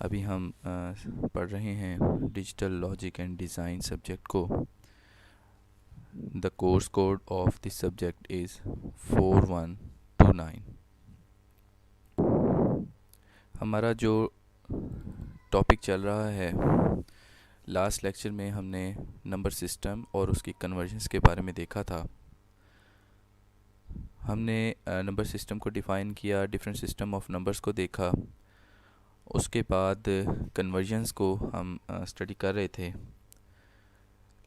अभी हम पढ़ रहे हैं digital logic and design subject को। The course code of this subject is 4129। हमारा जो टॉपिक चल रहा है, लास्ट लेक्चर में हमने नंबर सिस्टम और उसकी कन्वर्जन्स के बारे में देखा था। हमने नंबर सिस्टम को डिफ़ाइन किया, डिफरेंट सिस्टम ऑफ नंबर्स को देखा। उसके बाद कन्वर्जन्स को हम स्टडी कर रहे थे।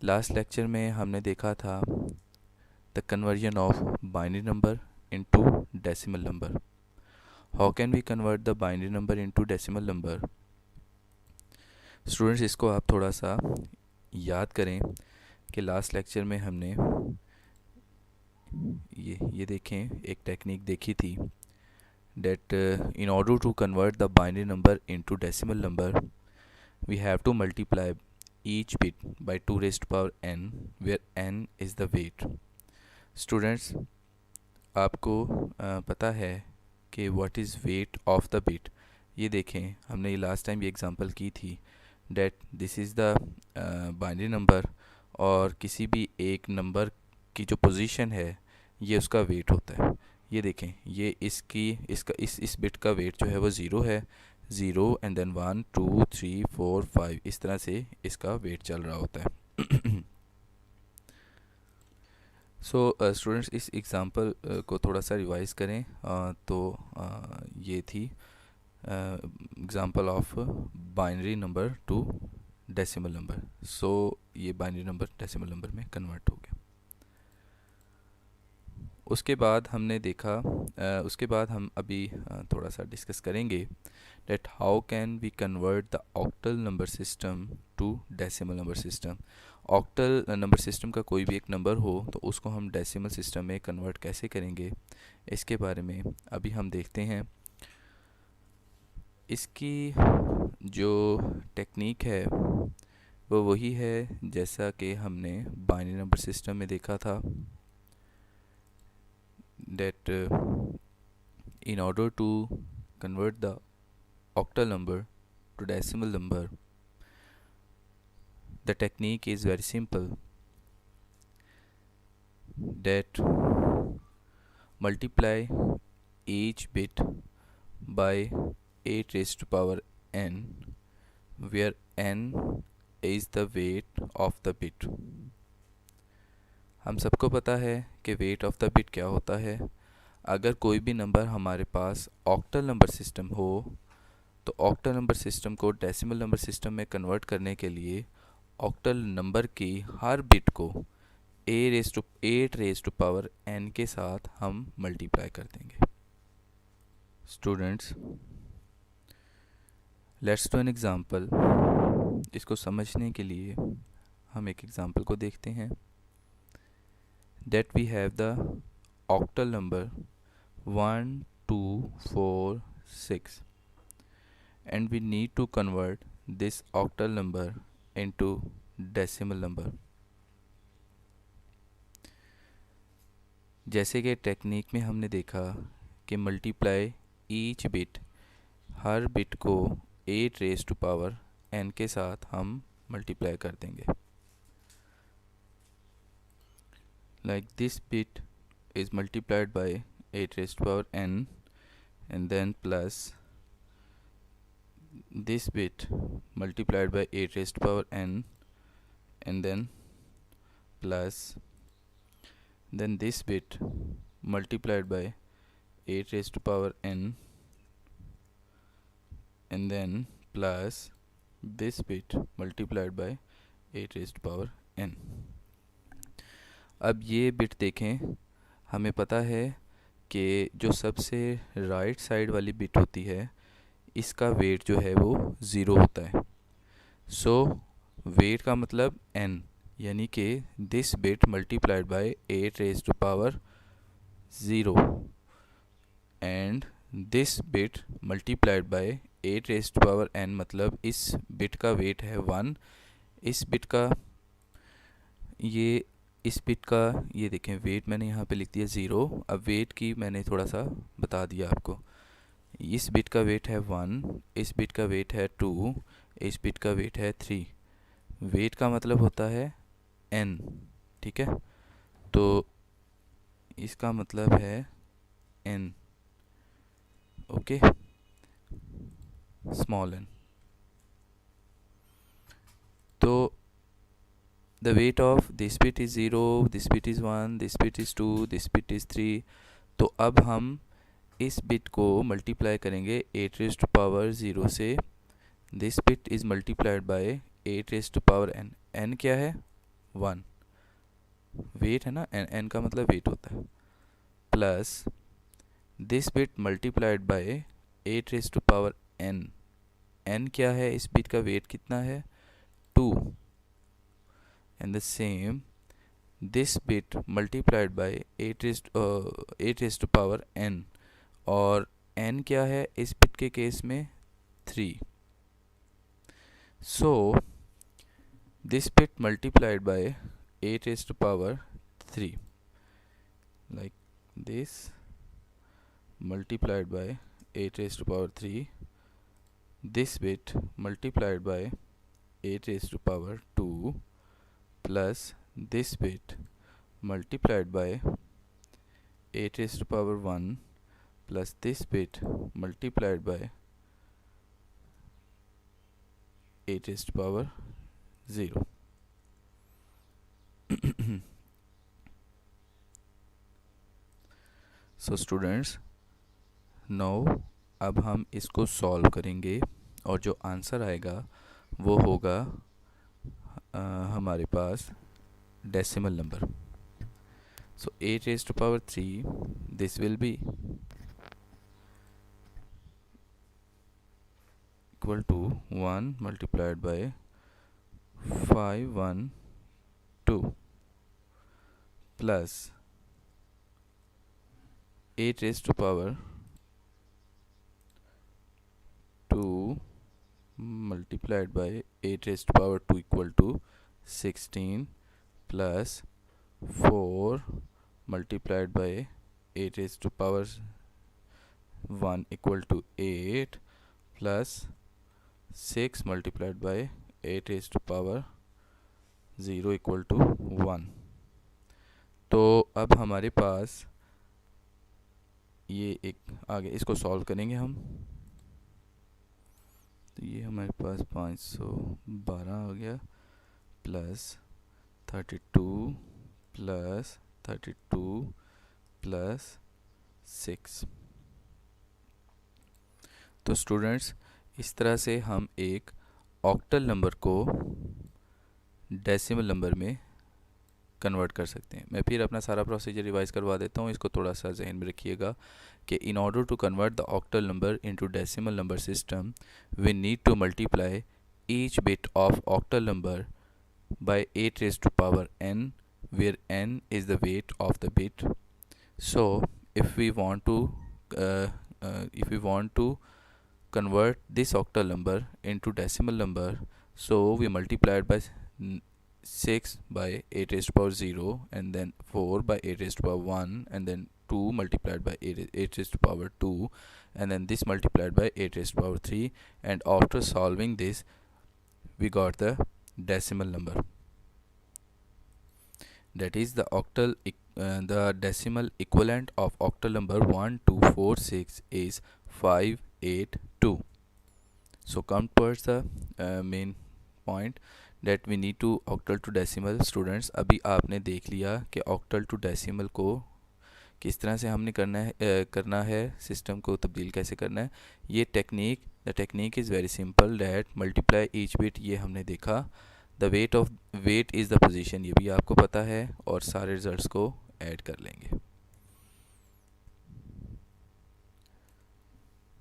लास्ट लेक्चर में हमने देखा था the conversion of binary number into decimal number. How can we convert the binary number into decimal number? Students, इसको आप थोड़ा सा याद करें कि लास्ट लेक्चर में हमने ये देखें, एक टेक्निक देखी थी that in order to convert the binary number into decimal number, we have to multiply each bit by 2 raised to power n, where n is the weight. Students, आपको पता है कि what is weight of the bit? ये देखें, हमने last time ये example की थी that this is the binary number, और किसी भी एक नंबर की जो पोजीशन है ये उसका वेट होता है। ये देखें, ये इस बिट का वेट जो है वो ज़ीरो है, ज़ीरो एंड देन 1 2 3 4 5, इस तरह से इसका वेट चल रहा होता है। सो स्टूडेंट्स, इस एग्ज़ाम्पल को थोड़ा सा रिवाइज करें। ये थी example of binary number to decimal number. So ये बाइनरी नंबर डेसिमल नंबर में कन्वर्ट हो गया। उसके बाद हमने देखा, उसके बाद हम अभी थोड़ा सा डिस्कस करेंगे that how can we convert the octal number system to decimal number system। Octal number system का कोई भी एक नंबर हो तो उसको हम डेसिमल सिस्टम में कन्वर्ट कैसे करेंगे, इसके बारे में अभी हम देखते हैं। इसकी जो टेक्निक है वो वही है जैसा कि हमने बाइनरी नंबर सिस्टम में देखा था, that in order to convert the octal number to decimal number, the technique is very simple, that multiply each bit by 8 raised to power n, where n is the weight of the bit। हम सबको पता है कि weight of the bit क्या होता है। अगर कोई भी नंबर हमारे पास ऑक्टल नंबर सिस्टम हो तो ऑक्टल नंबर सिस्टम को डेसिमल नंबर सिस्टम में कन्वर्ट करने के लिए ऑक्टल नंबर की हर बिट को 8 रेज टू पावर n के साथ हम मल्टीप्लाई कर देंगे। Students, let's do an example. इसको समझने के लिए हम एक एग्ज़ाम्पल को देखते हैं। that we have the octal number 1 2 4 6, and we need to convert this octal number into decimal number। जैसे कि टेक्निक में हमने देखा कि मल्टीप्लाई ईच बिट, हर बिट को 8 रेज टू पावर n के साथ हम मल्टीप्लाई कर देंगे। Like this bit is multiplied by 8 raised to power n, and then plus this bit multiplied by 8 raised to power n, and then plus this bit multiplied by 8 raised to power n, and then plus this bit multiplied by 8 raised to power n। अब ये bit देखें, हमें पता है कि जो सबसे right side वाली बिट होती है इसका वेट जो है वो ज़ीरो होता है। सो वेट का मतलब n, यानी कि this bit multiplied by 8 raise to power 0 and this bit multiplied by 8 raise to power n, मतलब इस बिट का वेट है 1। इस बिट का ये देखें वेट मैंने यहाँ पे लिख दिया 0। अब वेट की मैंने थोड़ा सा बता दिया आपको। इस बिट का वेट है 1, इस बिट का वेट है 2, इस बिट का वेट है 3। वेट का मतलब होता है n, ठीक है। तो इसका मतलब है n, ओके, स्मॉल n। तो the weight of this bit is 0, this bit is 1, this bit is 2, this bit is 3। तो अब हम इस बिट को मल्टीप्लाई करेंगे 8 रेज़ टू पावर 0 से। This bit is multiplied by 8 raise to power n। n क्या है? 1। वेट है ना, n का मतलब वेट होता है। Plus this bit multiplied by 8 raise to power n। n क्या है? इस बिट का वेट कितना है? 2। and the same this bit multiplied by 8 raised to power n। और n क्या है इस बिट के केस में? 3। so this bit multiplied by 8 raised to power 3, like this, multiplied by 8 raised to power 3, this bit multiplied by 8 raised to power 2, plus this bit multiplied by 8 raised to power 1, plus this bit multiplied by 8 raised to power 0। So students, now अब हम इसको solve करेंगे और जो answer आएगा वो होगा हमारे पास decimal number. So 8 raised to power 3, this will be equal to 1 multiplied by 512 plus 8 raised to power 2 multiplied by 8 raised to power 2 equal to 16 plus 4 multiplied by 8 raised to power 1 equal to 8 plus 6 multiplied by 8 raised to power 0 equal to 1। तो अब हमारे पास ये एक आगे इसको solve करेंगे हम। तो ये हमारे पास 512 हो गया प्लस 32 प्लस 32 प्लस 6। तो स्टूडेंट्स, इस तरह से हम एक ऑक्टल नंबर को डेसिमल नंबर में कन्वर्ट कर सकते हैं। मैं फिर अपना सारा प्रोसीजर रिवाइज करवा देता हूँ, इसको थोड़ा सा जहन में रखिएगा कि in order to convert the octal number into decimal number system we need to multiply each bit of octal number by 8 raised to power n, where n is the weight of the bit। so if we want to convert this octal number into decimal number, so we multiply it by 6 by 8 raised to power 0, and then 4 by 8 raised to power 1, and then 2 multiplied by 8 raised to power 2, and then this multiplied by 8 raised to power 3, and after solving this we got the decimal number, that is the the decimal equivalent of octal number 1246 is 582। so come towards the main point that we need to octal to decimal। Students, अभी आपने देख लिया कि octal to decimal को किस तरह से हमने करना है सिस्टम को तब्दील कैसे करना है। ये technique, the technique is very simple, that multiply each bit, ये हमने देखा। The weight is the position, ये भी आपको पता है, और सारे रिजल्ट्स को ऐड कर लेंगे।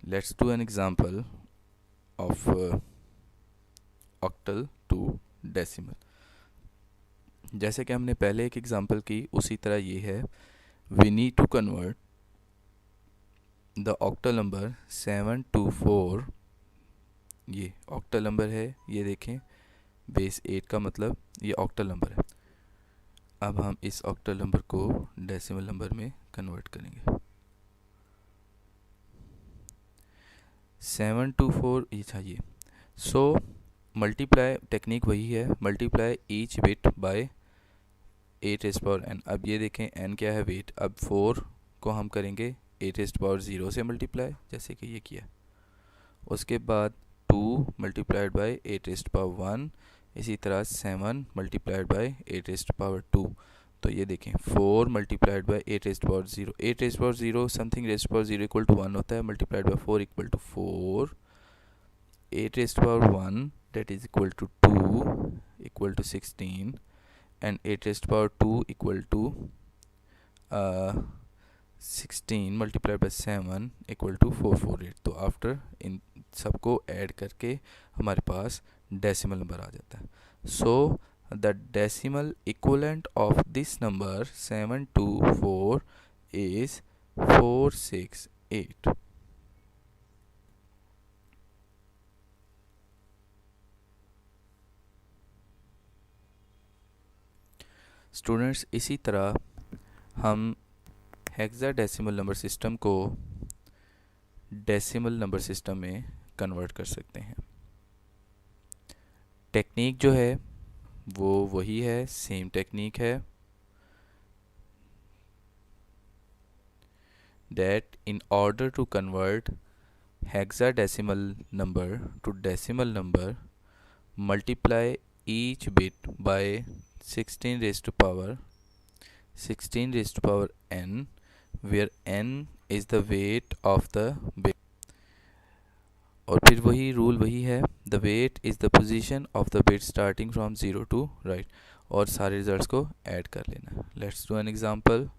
Let's do an example of octal to decimal. जैसे कि हमने पहले एक एग्जांपल की, उसी तरह ये है। we need to convert the octal number 724, ये octal number है, ये देखें बेस 8 का मतलब ये octal number है। अब हम इस octal number को डेसिमल नंबर में कन्वर्ट करेंगे। 724 ये था ये। सो मल्टीप्लाई टेक्निक वही है, multiply each bit by 8 raise power n। अब ये देखें n क्या है, वेट। अब 4 को हम करेंगे 8 रेज़ पावर 0 से मल्टीप्लाई, जैसे कि ये किया। उसके बाद 2 मल्टीप्लाइड बाय 8 रेज़ पावर 1, इसी तरह 7 मल्टीप्लाइड बाय 8 रेज़ पावर 2। तो ये देखें 4 multiplied by 8 raise power 0, 8 raise power 0 something raise power 0 equal to 1 होता है, multiplied by 4 equal to 4, 8 raise power 1 that is equal to 2 equal to 16 and 8 raised to power 2 equal to 16 multiplied by 7 equal to 448। तो after in सबको add करके हमारे पास decimal number आ जाता है। So the decimal equivalent of this number 724 is 468। Students, इसी तरह हम हेक्साडेसिमल नंबर सिस्टम को डेसिमल नंबर सिस्टम में कन्वर्ट कर सकते हैं। टेक्निक जो है वो वही है, सेम टेक्निक है, that in order to convert hexadecimal number to decimal number, multiply each bit by 16 raised to power n, where n is the weight of the bit। और फिर वही रूल वही है, the weight is the position of the bit starting from 0 to right, और सारे results को add कर लेना। Let's do an example.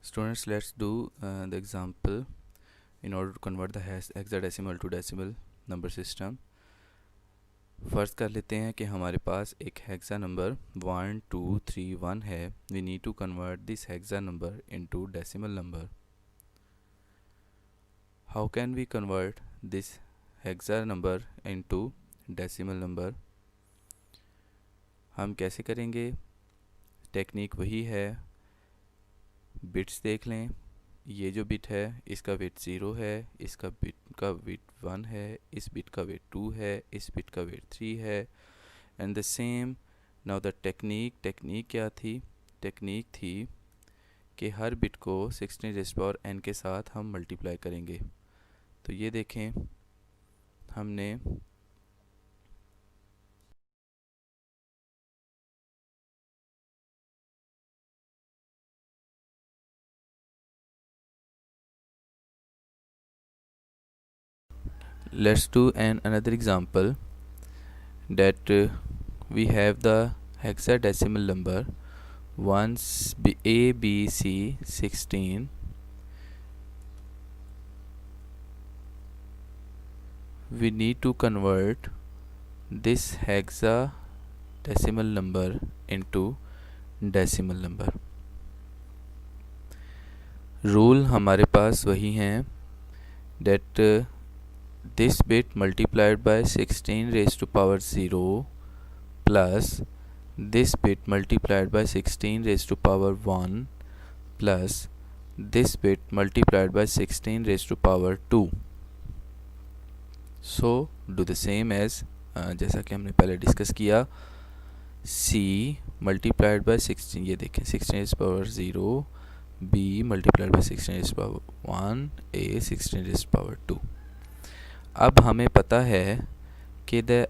Students, let's do the example in order to convert the hexadecimal to decimal number system। फ़र्ज़ कर लेते हैं कि हमारे पास एक हेक्सा नंबर 1231 है। We need to convert this hexa number into decimal number. How can we convert this hexa number into decimal number? हम कैसे करेंगे? टेक्निक वही है, बिट्स देख लें। ये जो बिट है इसका वेट 0 है, इसका बिट का वेट 1 है, इस बिट का वेट 2 है, इस बिट का वेट 3 है, and the same. Now the technique क्या थी? टेक्निक थी कि हर बिट को 16 रेज़ पावर n के साथ हम मल्टीप्लाई करेंगे। तो ये देखें हमने let's do another example that we have the hexadecimal number a b c 16। we need to convert this hexadecimal number into decimal number। Rule हमारे पास वही हैं, that this bit multiplied by 16 raised to power 0 plus this bit multiplied by 16 raised to power 1 plus this bit multiplied by 16 raised to power 2। so do the same as जैसा कि हमने पहले discuss किया, c multiplied by 16, ये देखें 16 raised to power 0, b multiplied by 16 raised to power 1, a 16 raised to power 2। अब हमें पता है कि द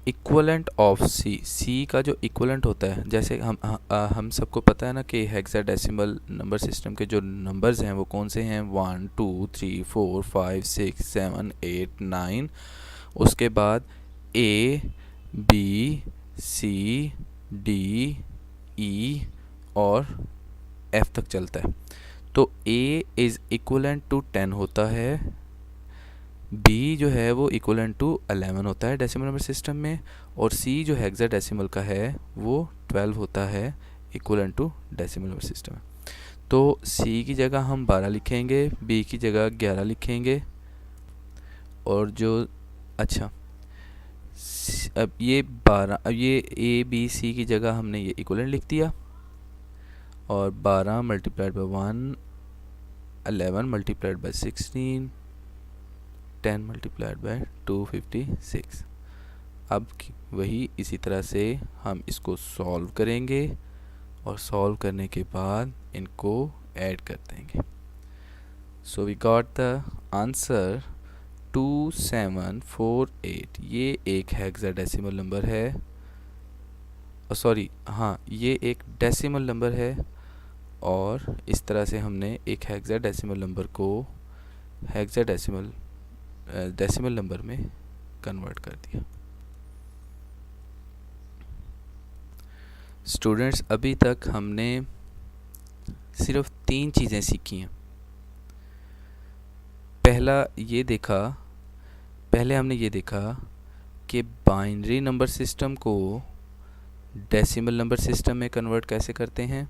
इक्वलेंट ऑफ सी का जो इक्वलेंट होता है, जैसे हम सबको पता है ना कि हेक्साडेसिमल नंबर सिस्टम के जो नंबर्स हैं वो कौन से हैं, 1 2 3 4 5 6 7 8 9। उसके बाद A B C D E और एफ तक चलता है। तो ए इज़ इक्वलेंट टू 10 होता है, बी जो है वो इक्वलेंट टू 11 होता है डेसिमल नंबर सिस्टम में, और सी जो हेक्साडेसिमल का है वो 12 होता है equivalent to decimal number system में। तो सी की जगह हम 12 लिखेंगे, बी की जगह 11 लिखेंगे, और जो अच्छा अब ये 12, अब ये ए बी सी की जगह हमने ये इक्वलेंट लिख दिया, और 12 multiplied by 1 11 multiplied by 16, 10 multiplied by 256। अब वही इसी तरह से हम इसको सॉल्व करेंगे और सॉल्व करने के बाद इनको ऐड कर देंगे। So we got the answer 2748। ये एक हेक्साडेसिमल नंबर है, सॉरी हाँ, ये एक डेसिमल नंबर है और इस तरह से हमने एक हेक्साडेसिमल नंबर को हेक्साडेसिमल डेसिमल नंबर में कन्वर्ट कर दिया। स्टूडेंट्स, अभी तक हमने सिर्फ 3 चीज़ें सीखी हैं। पहले हमने ये देखा कि बाइनरी नंबर सिस्टम को डेसिमल नंबर सिस्टम में कन्वर्ट कैसे करते हैं।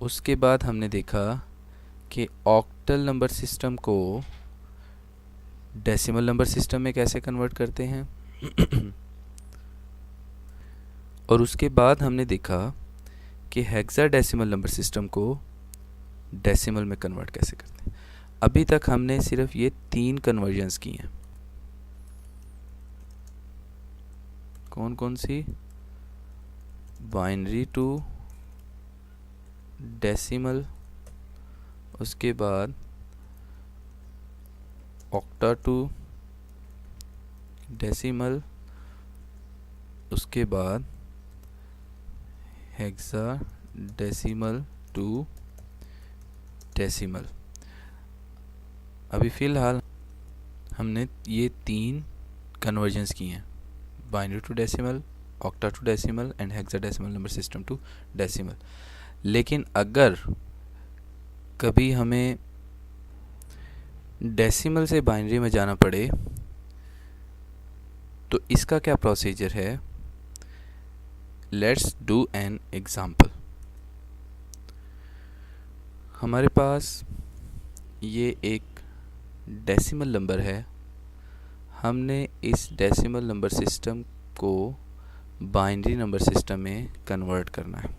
उसके बाद हमने देखा कि ऑक्टल नंबर सिस्टम को डेसिमल नंबर सिस्टम में कैसे कन्वर्ट करते हैं। और उसके बाद हमने देखा कि हेक्साडेसिमल नंबर सिस्टम को डेसिमल में कन्वर्ट कैसे करते हैं। अभी तक हमने सिर्फ ये 3 कन्वर्जन्स की हैं। कौन कौन सी? बाइनरी टू डेसिमल, उसके बाद ऑक्टा टू डेसिमल, उसके बाद हेक्साडेसिमल टू डेसिमल। अभी फ़िलहाल हमने ये 3 कन्वर्जन्स की हैं, binary to decimal, octa to decimal and hexadecimal number system to decimal. लेकिन अगर कभी हमें डेसिमल से बाइनरी में जाना पड़े तो इसका क्या प्रोसीजर है? Let's do an example. हमारे पास ये एक डेसिमल नंबर है, हमने इस डेसिमल नंबर सिस्टम को बाइनरी नंबर सिस्टम में कन्वर्ट करना है।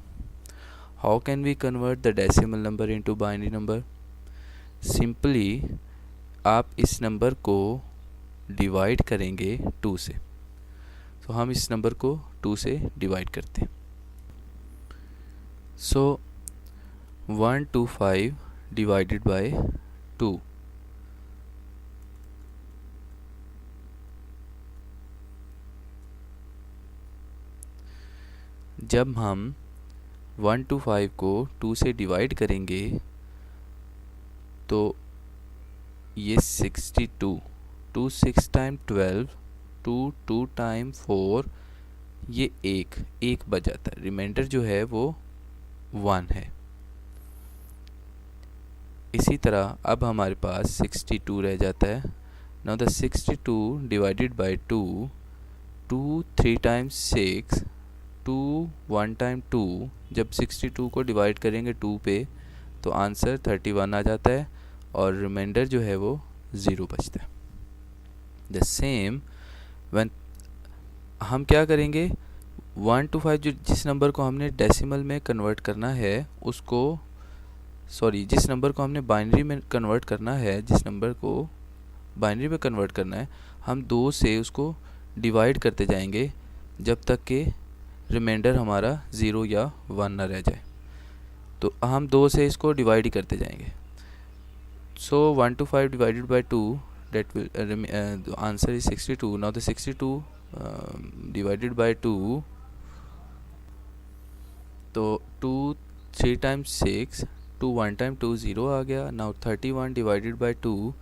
How can we convert the decimal number into binary number? Simply आप इस नंबर को डिवाइड करेंगे 2 से। तो हम इस नंबर को 2 से डिवाइड करते हैं। सो 125 डिवाइडेड बाय 2, जब हम 125 को 2 से डिवाइड करेंगे तो ये 62, 2 6 टाइम 12, 2 2 टाइम 4, ये एक बच जाता है। रिमाइंडर जो है वो 1 है। इसी तरह अब हमारे पास 62 रह जाता है। Now the 62 divided by 2, 2 3 times 6, 2 1 time 2, जब 62 को डिवाइड करेंगे 2 पे तो आंसर 31 आ जाता है और रिमाइंडर जो है वो 0 बचता है। द सेम व्हेन हम क्या करेंगे, 1 to 5 जो जिस नंबर को हमने डेसिमल में कन्वर्ट करना है उसको, सॉरी जिस नंबर को हमने बाइनरी में कन्वर्ट करना है, जिस नंबर को बाइनरी में कन्वर्ट करना है, हम 2 से उसको डिवाइड करते जाएंगे जब तक कि रिमाइंडर हमारा 0 या 1 ना रह जाए। तो हम 2 से इसको डिवाइड ही करते जाएंगे। सो 1 to 5 divided by 2, that will the answer is 62. Now the 62 divided by 2, तो 2 3 times 6, 2 1 time 2 0 आ गया। Now 31 divided by 2,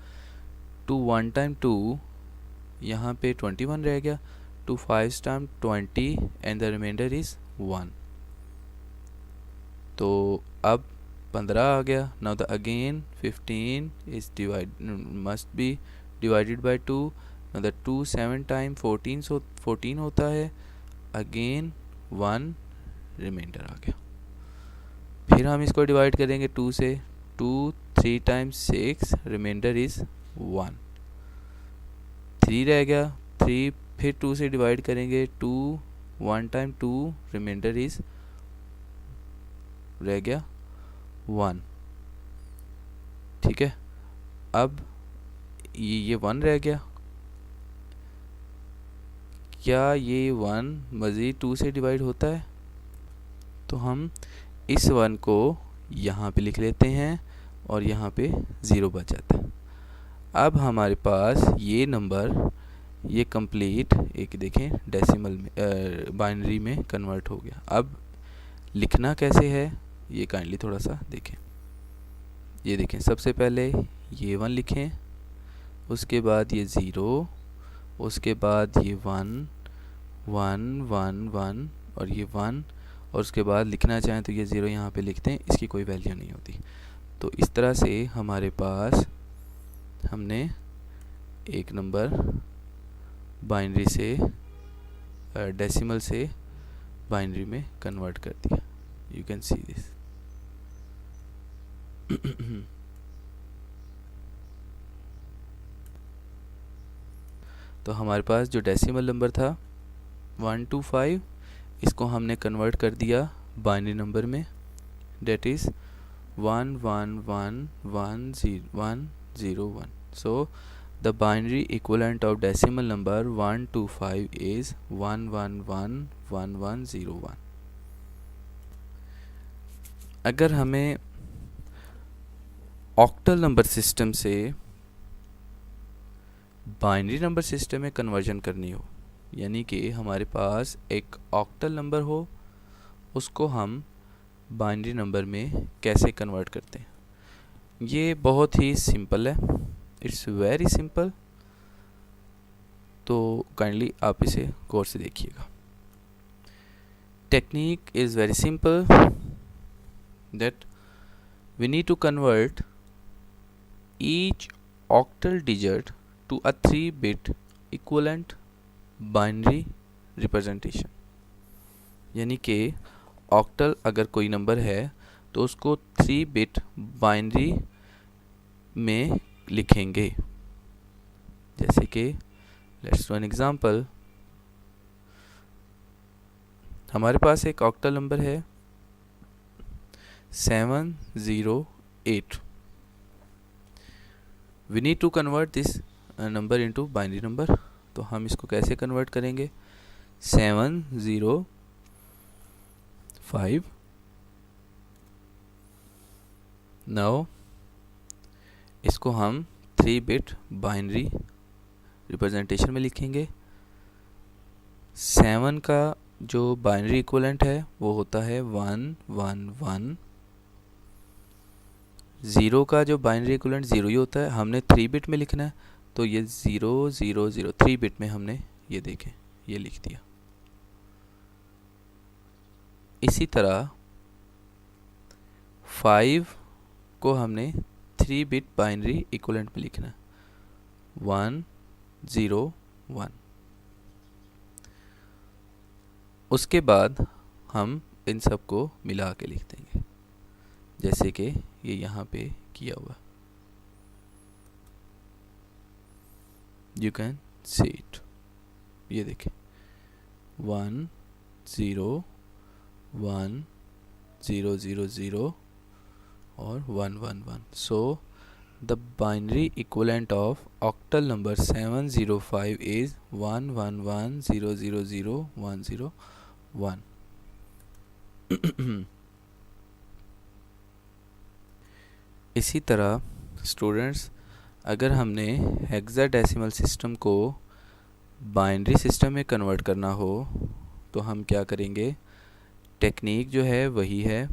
2 1 time 2, यहाँ पे 21 रह गया। 2 5 time 20 and the remainder is 1। तो अब 15 आ गया। Now the again 15 is must be divided by 2। Now the 2 7 time 14, so 14 होता है। अगेन 1 रिमाइंडर आ गया। फिर हम इसको डिवाइड करेंगे 2 से। 2 3 टाइम्स 6, रिमाइंडर इज़ 1। 3 रह गया। 3 फिर 2 से डिवाइड करेंगे। 2 1 टाइम 2, रिमाइंडर इज़ रह गया 1। ठीक है, अब ये 1 रह गया। क्या ये 1 मज़ीद 2 से डिवाइड होता है? तो हम इस 1 को यहाँ पे लिख लेते हैं और यहाँ पे 0 बच जाता है। अब हमारे पास ये नंबर ये कंप्लीट एक देखें डेसिमल में बाइनरी में कन्वर्ट हो गया। अब लिखना कैसे है ये काइंडली थोड़ा सा देखें। ये देखें, सबसे पहले ये 1 लिखें, उसके बाद ये 0, उसके बाद ये 1 1 1 1 और ये 1, और उसके बाद लिखना चाहें तो ये 0 यहाँ पे लिखते हैं, इसकी कोई वैल्यू नहीं होती। तो इस तरह से हमारे पास हमने एक नंबर बाइनरी से डेसिमल से बाइनरी में कन्वर्ट कर दिया। You can see this. तो हमारे पास जो डेसिमल नंबर था 125, इसको हमने कन्वर्ट कर दिया बाइनरी नंबर में, that is 1 1 1 1 0 1 0 1। So the binary equivalent of decimal number 125 is 1 1 1 1 1 0 1। अगर हमें ऑक्टल नंबर सिस्टम से बाइनरी नंबर सिस्टम में कन्वर्जन करनी हो, यानी कि हमारे पास एक ऑक्टल नंबर हो, उसको हम बाइनरी नंबर में कैसे कन्वर्ट करते हैं, ये बहुत ही सिंपल है। It's very simple. तो काइंडली आप इसे गौर से देखिएगा। Technique is very simple, that we need to convert each octal digit to a 3-bit equivalent binary representation। यानी कि ऑक्टल अगर कोई नंबर है तो उसको 3-बिट बाइनरी में लिखेंगे। जैसे कि लेट्स डू एन एग्जांपल। हमारे पास एक ऑक्टल नंबर है 708। We need to convert this number into binary number. तो हम इसको कैसे कन्वर्ट करेंगे? 705। नाउ इसको हम 3-बिट बाइनरी रिप्रेजेंटेशन में लिखेंगे। 7 का जो बाइनरी इक्विवेलेंट है वो होता है 1 1 1। 0 का जो बाइनरी इक्विवेलेंट 0 ही होता है। हमने 3-बिट में लिखना है तो ये 0 0 0 3-बिट में हमने ये देखें ये लिख दिया। इसी तरह 5 को हमने 3-बिट बाइनरी इक्विवेलेंट में लिखना है 1 0 1। उसके बाद हम इन सब को मिला के लिख देंगे जैसे कि ये यहाँ पे किया हुआ। You can see it. ये देखें 1 0 1 0 0 0 और 1 1 1। So the binary equivalent of octal number 705 is 1 1 1 0 0 0 1 0 1। इसी तरह स्टूडेंट्स, अगर हमने हेक्साडेसिमल सिस्टम को बाइनरी सिस्टम में कन्वर्ट करना हो तो हम क्या करेंगे? टेक्निक जो है वही है।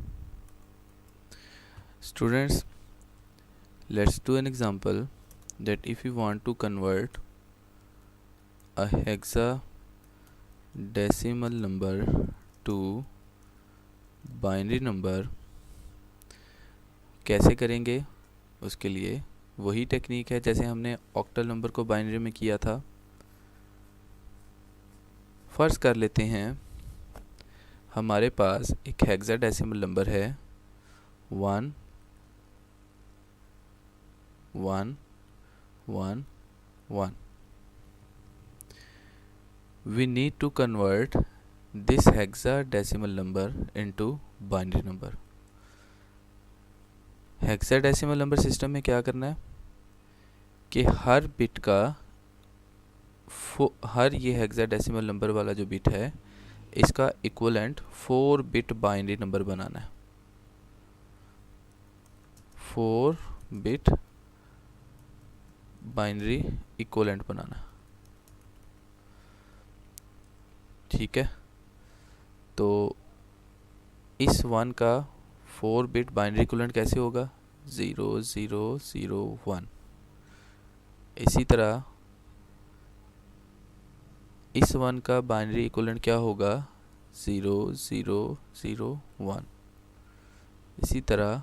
Students, let's do an example that if you want to convert a hexadecimal number to binary number, कैसे करेंगे? उसके लिए वही टेक्निक है जैसे हमने ऑक्टल नंबर को बाइनरी में किया था। फ़र्ज़ कर लेते हैं हमारे पास एक हेक्साडेसिमल नंबर है 1 1 1 1। We need to convert this hexadecimal number into binary number। Hexadecimal number system में क्या करना है कि हर बिट का हर ये हेक्साडेसिमल नंबर वाला जो बिट है इसका इक्वलेंट 4 बिट बाइनरी नंबर बनाना है। 4 बिट बाइनरी इक्वलेंट बनाना, ठीक है। तो इस 1 का 4 बिट बाइनरी इक्वलेंट कैसे होगा, 0 0 0 1। इसी तरह इस 1 का बाइनरी इक्वलेंट क्या होगा, 0 0 0 1। इसी तरह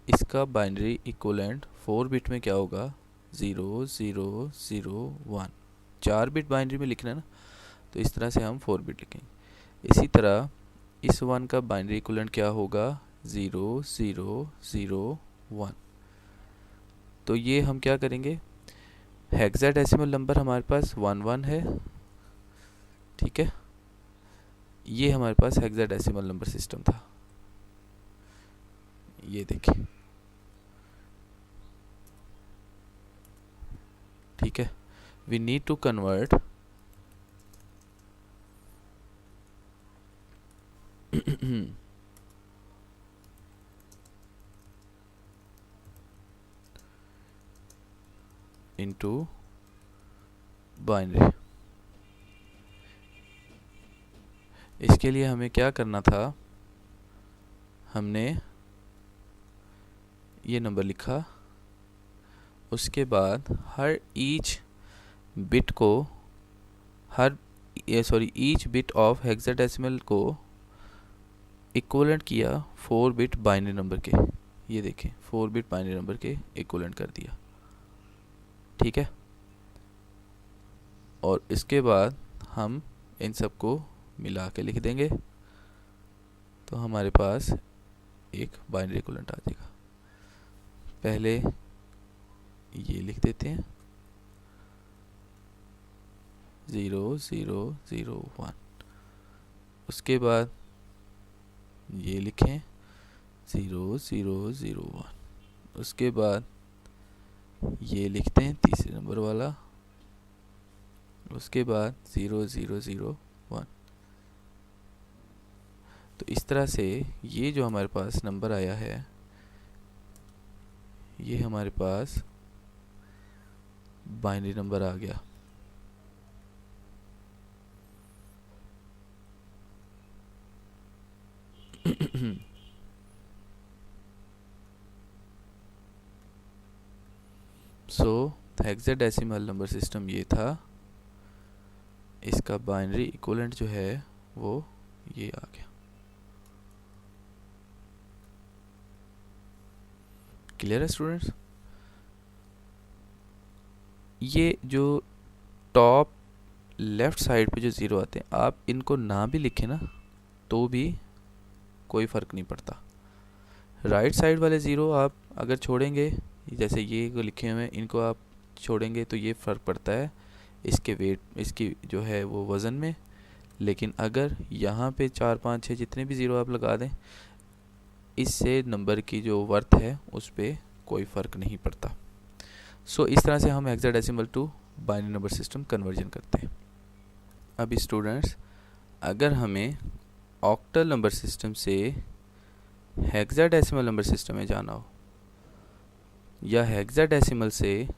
इसका बाइनरी इक्वलेंट 4 बिट में क्या होगा, 0 0 0 1। 4 बिट बाइनरी में लिखना है ना, तो इस तरह से हम 4 बिट लिखेंगे। इसी तरह इस 1 का बाइनरी इक्वलेंट क्या होगा, 0 0 0 1। तो ये हम क्या करेंगे, हेक्साडेसिमल नंबर हमारे पास 1 1 है, ठीक है। ये हमारे पास हेक्साडेसिमल नंबर सिस्टम था, ये देखिए, ठीक है। We need to convert into binary. इसके लिए हमें क्या करना था, हमने ये नंबर लिखा, उसके बाद हर ईच बिट को ईच बिट ऑफ हेक्साडेसिमल को इक्वलेंट किया 4 बिट बाइनरी नंबर के। ये देखें 4 बिट बाइनरी नंबर के इक्वलेंट कर दिया, ठीक है। और इसके बाद हम इन सबको मिला के लिख देंगे, तो हमारे पास एक बाइनरी इक्वलेंट आ जाएगा। पहले ये लिख देते हैं 0 0 0 1। उसके बाद ये लिखें 0 0 0 1। उसके बाद ये लिखते हैं तीसरे नंबर वाला, उसके बाद 0 0 0 1। तो इस तरह से ये जो हमारे पास नंबर आया है, ये हमारे पास बाइनरी नंबर आ गया। सो हेक्साडेसिमल नंबर सिस्टम ये था, इसका बाइनरी इक्वलेंट जो है वो ये आ गया। क्लियर है स्टूडेंट्स? ये जो टॉप लेफ्ट साइड पे जो ज़ीरो आते हैं, आप इनको ना भी लिखें ना तो भी कोई फ़र्क नहीं पड़ता। राइट साइड वाले ज़ीरो आप अगर छोड़ेंगे, जैसे ये को लिखे हुए हैं, इनको आप छोड़ेंगे तो ये फ़र्क पड़ता है इसके वेट, इसकी जो है वो वज़न में। लेकिन अगर यहाँ पे 4 5 6 जितने भी ज़ीरो आप लगा दें, इससे नंबर की जो वर्थ है उस पर कोई फ़र्क नहीं पड़ता। सो इस तरह से हम hexadecimal to binary number system conversion करते हैं। अब स्टूडेंट्स, अगर हमें ऑक्टल नंबर सिस्टम से हेक्साडेसिमल नंबर सिस्टम में जाना हो, या हेक्साडेसिमल से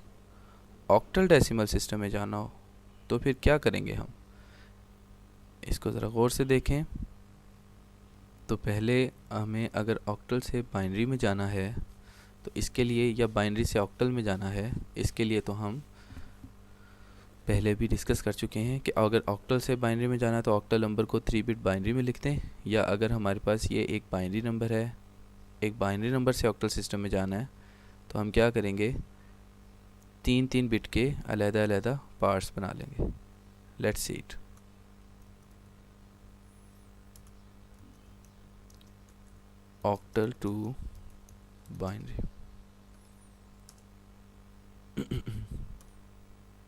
ऑक्टल डेसिमल सिस्टम में जाना हो, तो फिर क्या करेंगे हम, इसको ज़रा गौर से देखें। तो पहले हमें अगर ऑक्टल से बाइनरी में जाना है तो इसके लिए, या बाइनरी से ऑक्टल में जाना है, इसके लिए तो हम पहले भी डिस्कस कर चुके हैं कि अगर ऑक्टल से बाइनरी में जाना है तो ऑक्टल नंबर को 3 बिट बाइनरी में लिखते हैं, या अगर हमारे पास ये एक बाइनरी नंबर है, एक बाइनरी नंबर से ऑक्टल सिस्टम में जाना है, तो हम क्या करेंगे, 3 3 बिट के अलग अलग पार्ट्स बना लेंगे। Let's see it. Octal to binary,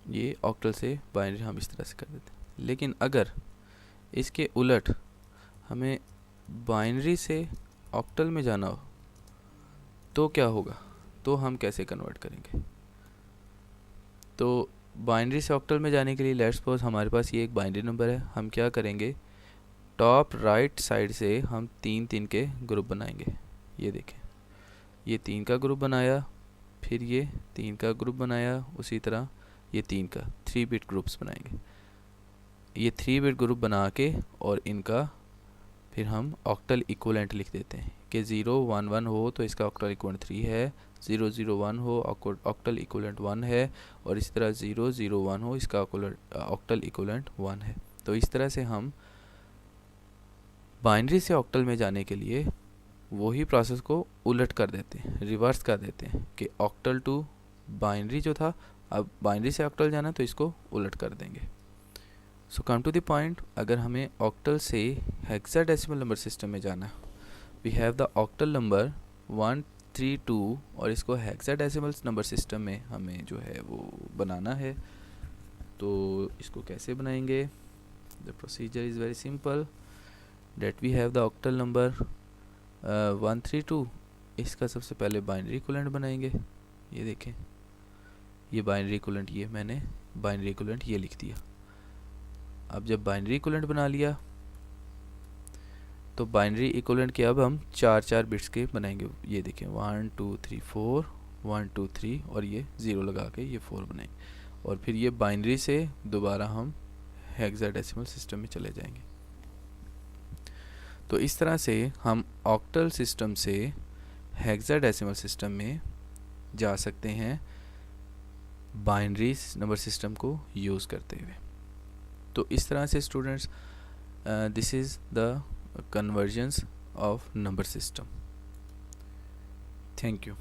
ये ऑक्टल से बाइनरी हम इस तरह से कर देते हैं। लेकिन अगर इसके उलट हमें बाइनरी से ऑक्टल में जाना हो, तो क्या होगा, तो हम कैसे कन्वर्ट करेंगे? तो बाइनरी से ऑक्टल में जाने के लिए लेट्स सपोज हमारे पास ये एक बाइनरी नंबर है, हम क्या करेंगे, टॉप राइट साइड से हम 3 के ग्रुप बनाएंगे। ये देखें, ये 3 का ग्रुप बनाया, फिर ये 3 का ग्रुप बनाया, उसी तरह ये 3 का 3 बिट ग्रुप्स बनाएंगे। ये 3 बिट ग्रुप बना के और इनका फिर हम ऑक्टल इक्वलेंट लिख देते हैं कि 0 1 1 हो तो इसका ऑक्टल इक्वलेंट 3 है, 0 0 1 हो ऑक्टल इक्वलेंट 1 है, और इस तरह 0 0 1 हो इसका ऑक्टल इक्वलेंट 1 है। तो इस तरह से हम बाइनरी से ऑक्टल में जाने के लिए वही प्रोसेस को उलट कर देते हैं, रिवर्स कर देते हैं कि ऑक्टल टू बाइनरी जो था, अब बाइनरी से ऑक्टल जाना तो इसको उलट कर देंगे। So come to the point, अगर हमें ऑक्टल से हेक्साडेसिमल नंबर सिस्टम में जाना, we have the octal number 132 और इसको हेक्साडेसिमल नंबर सिस्टम में हमें जो है वो बनाना है। तो इसको कैसे बनाएंगे? The procedure is very simple, that we have the octal number 132, इसका सबसे पहले बाइनरी इक्विवेलेंट बनाएंगे। ये देखें, ये बाइनरी इक्विवेलेंट, ये मैंने बाइनरी इक्विवेलेंट ये लिख दिया। अब जब बाइनरी इक्विवेलेंट बना लिया तो बाइनरी इक्विवेलेंट के अब हम 4 बिट्स के बनाएंगे। ये देखें 1 2 3 4, 1 2 3 और ये 0 लगा के ये 4 बनाएंगे, और फिर ये बाइनरी से दोबारा हम हेक्साडेसिमल सिस्टम में चले जाएंगे। तो इस तरह से हम ऑक्टल सिस्टम से हेक्साडेसिमल सिस्टम में जा सकते हैं बाइनरी नंबर सिस्टम को यूज़ करते हुए। तो इस तरह से students, this is the conversions of number system. Thank you.